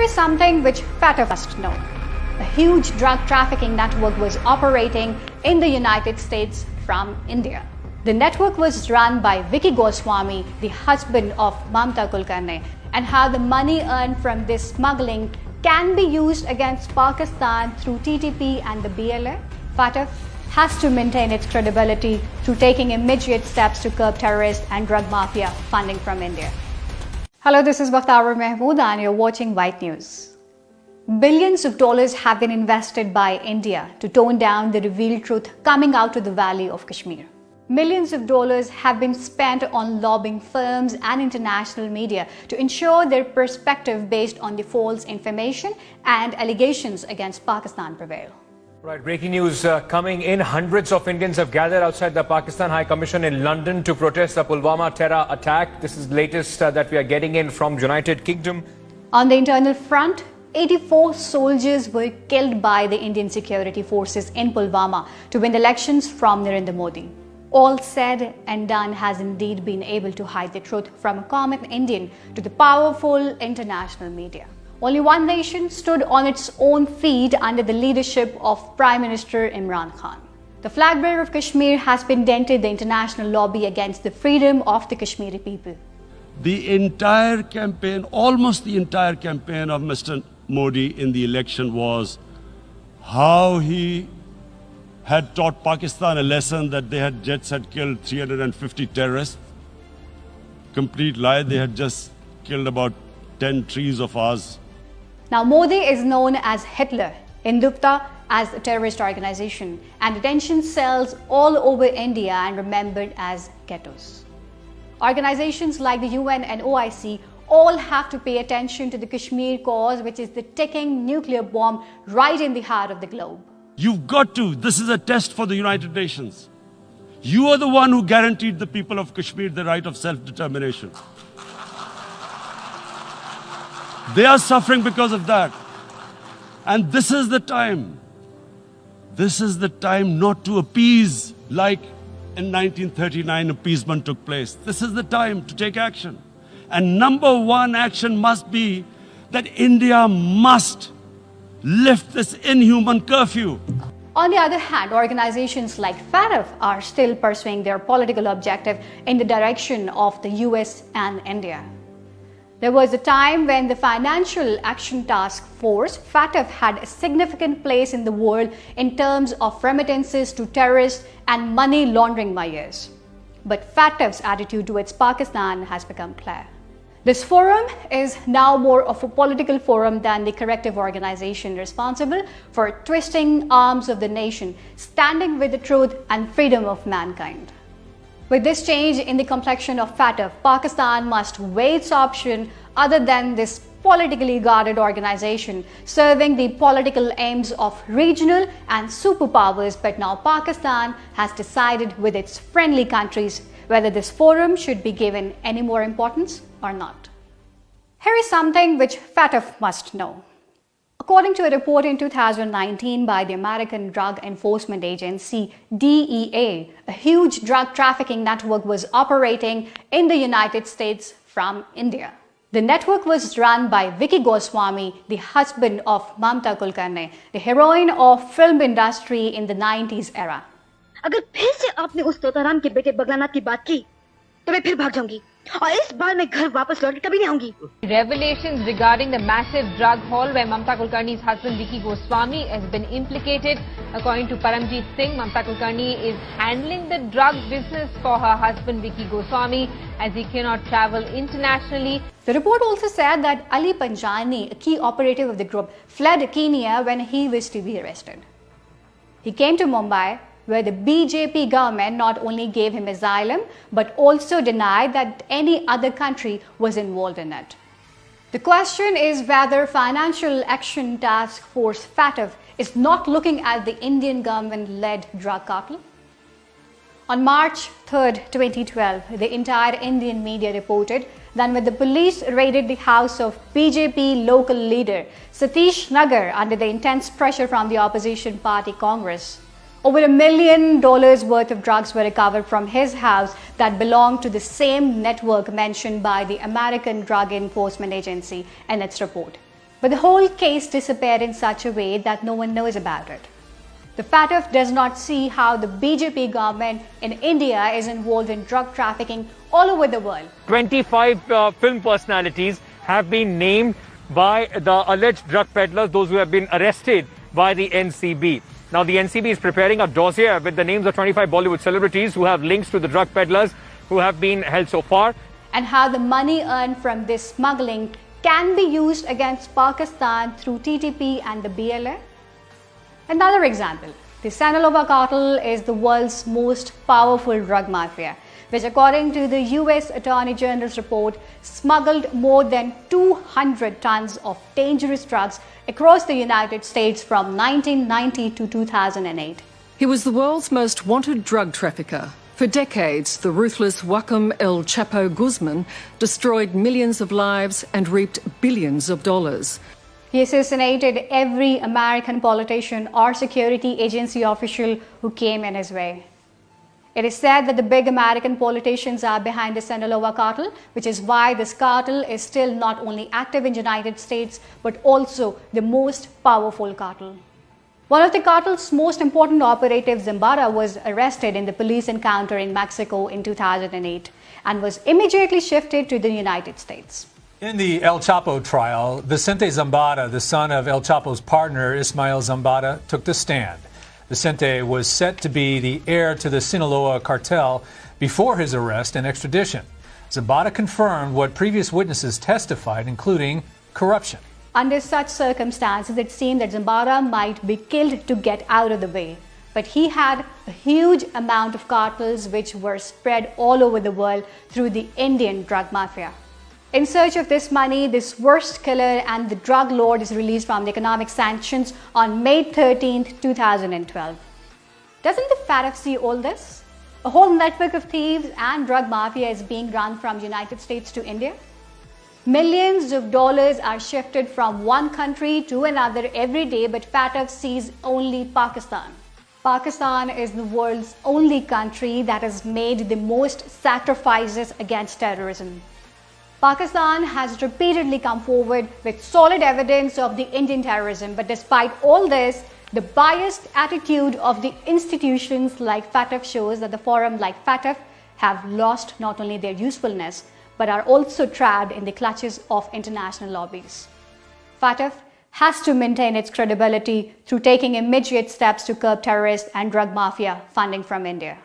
is something which fatf must know. A huge drug trafficking network was operating in the United States from India. The network was run by Vicky Goswami, the husband of Mamta Kulkarni, and how the money earned from this smuggling can be used against Pakistan through TTP and the BLA. fatf has to maintain its credibility through taking immediate steps to curb terrorist and drug mafia funding from India. Hello, this is Bakhtaur Mahmood and you're watching White News. Billions of dollars have been invested by India to tone down the revealed truth coming out of the Valley of Kashmir. Millions of dollars have been spent on lobbying firms and international media to ensure their perspective based on the false information and allegations against Pakistan prevail. Right, breaking news coming in. Hundreds of Indians have gathered outside the Pakistan High Commission in London to protest the Pulwama terror attack. This is the latest that we are getting in from United Kingdom. On the internal front, 84 soldiers were killed by the Indian security forces in Pulwama to win elections from Narendra Modi. All said and done has indeed been able to hide the truth from a common Indian to the powerful international media. Only one nation stood on its own feet under the leadership of Prime Minister Imran Khan. The flag bearer of Kashmir has been dented the international lobby against the freedom of the Kashmiri people. The entire campaign, almost the entire campaign of Mr. Modi in the election was how he had taught Pakistan a lesson that their jets had killed 350 terrorists. Complete lie, they had just killed about 10 trees of ours. Now Modi is known as Hitler, Hindutva as a terrorist organization, and detention cells all over India and remembered as ghettos. Organizations like the UN and OIC all have to pay attention to the Kashmir cause, which is the ticking nuclear bomb right in the heart of the globe. You've got to. This is a test for the United Nations. You are the one who guaranteed the people of Kashmir the right of self-determination. They are suffering because of that. And this is the time. This is the time not to appease like in 1939 appeasement took place. This is the time to take action. And number one action must be that India must lift this inhuman curfew. On the other hand, organizations like fatf are still pursuing their political objective in the direction of the US and India. There was a time when the Financial Action Task Force, fatf, had a significant place in the world in terms of remittances to terrorists and money laundering measures. But fatf's attitude towards Pakistan has become clear. This forum is now more of a political forum than the corrective organization responsible for twisting arms of the nation, standing with the truth and freedom of mankind. With this change in the complexion of fatf, Pakistan must weigh its option other than this politically guarded organization serving the political aims of regional and superpowers, but now Pakistan has decided with its friendly countries whether this forum should be given any more importance or not. Here is something which fatf must know. According to a report in 2019 by the American Drug Enforcement Agency, DEA, a huge drug trafficking network was operating in the United States from India. The network was run by Vicky Goswami, the husband of Mamta Kulkarni, the heroine of film industry in the 90s era. अगर फिर से आपने उस तोताराम के बेटे बगलानाथ की बात की तो मैं फिर भाग जाऊंगी और इस बार मैं घर वापस लौट के कभी नहीं आऊंगी. Revelations regarding the massive drug haul where Mamta Kulkarni's husband Vicky Goswami has been implicated. According to Paramjeet Singh, Mamta Kulkarni is handling the drug business for her husband Vicky Goswami as he cannot travel internationally. The report also said that Ali Panjani, a key operative of the group, fled Kenya when he was to be arrested. He came to Mumbai, where the BJP government not only gave him asylum, but also denied that any other country was involved in it. The question is whether Financial Action Task Force fatf is not looking at the Indian government-led drug cartel. On March 3, 2012, the entire Indian media reported that when the police raided the house of BJP local leader Satish Nagar under the intense pressure from the opposition party Congress, over $1 million worth of drugs were recovered from his house that belonged to the same network mentioned by the American Drug Enforcement Agency in its report. But the whole case disappeared in such a way that no one knows about it. The fatf does not see how the BJP government in India is involved in drug trafficking all over the world. 25 film personalities have been named by the alleged drug peddlers, those who have been arrested by the NCB. Now, the NCB is preparing a dossier with the names of 25 Bollywood celebrities who have links to the drug peddlers who have been held so far. And how the money earned from this smuggling can be used against Pakistan through TTP and the BLA. Another example, the Sinaloa cartel is the world's most powerful drug mafia, which according to the US Attorney General's report, smuggled more than 200 tons of dangerous drugs across the United States from 1990 to 2008. He was the world's most wanted drug trafficker. For decades, the ruthless Joaquim El Chapo Guzman destroyed millions of lives and reaped billions of dollars. He assassinated every American politician or security agency official who came in his way. It is said that the big American politicians are behind the Sinaloa cartel, which is why this cartel is still not only active in the United States, but also the most powerful cartel. One of the cartel's most important operatives, Zambara, was arrested in the police encounter in Mexico in 2008 and was immediately shifted to the United States. In the El Chapo trial, Vicente Zambada, the son of El Chapo's partner Ismael Zambada, took the stand. Vicente was set to be the heir to the Sinaloa cartel before his arrest and extradition. Zambada confirmed what previous witnesses testified, including corruption. Under such circumstances, it seemed that Zambada might be killed to get out of the way. But he had a huge amount of cartels which were spread all over the world through the Indian drug mafia. In search of this money, this worst killer and the drug lord is released from the economic sanctions on May 13, 2012. Doesn't the fatf see all this? A whole network of thieves and drug mafia is being run from the United States to India. Millions of dollars are shifted from one country to another every day, but fatf sees only Pakistan. Pakistan is the world's only country that has made the most sacrifices against terrorism. Pakistan has repeatedly come forward with solid evidence of the Indian terrorism, but despite all this, the biased attitude of the institutions like fatf shows that the forum like fatf have lost not only their usefulness, but are also trapped in the clutches of international lobbies. fatf has to maintain its credibility through taking immediate steps to curb terrorist and drug mafia funding from India.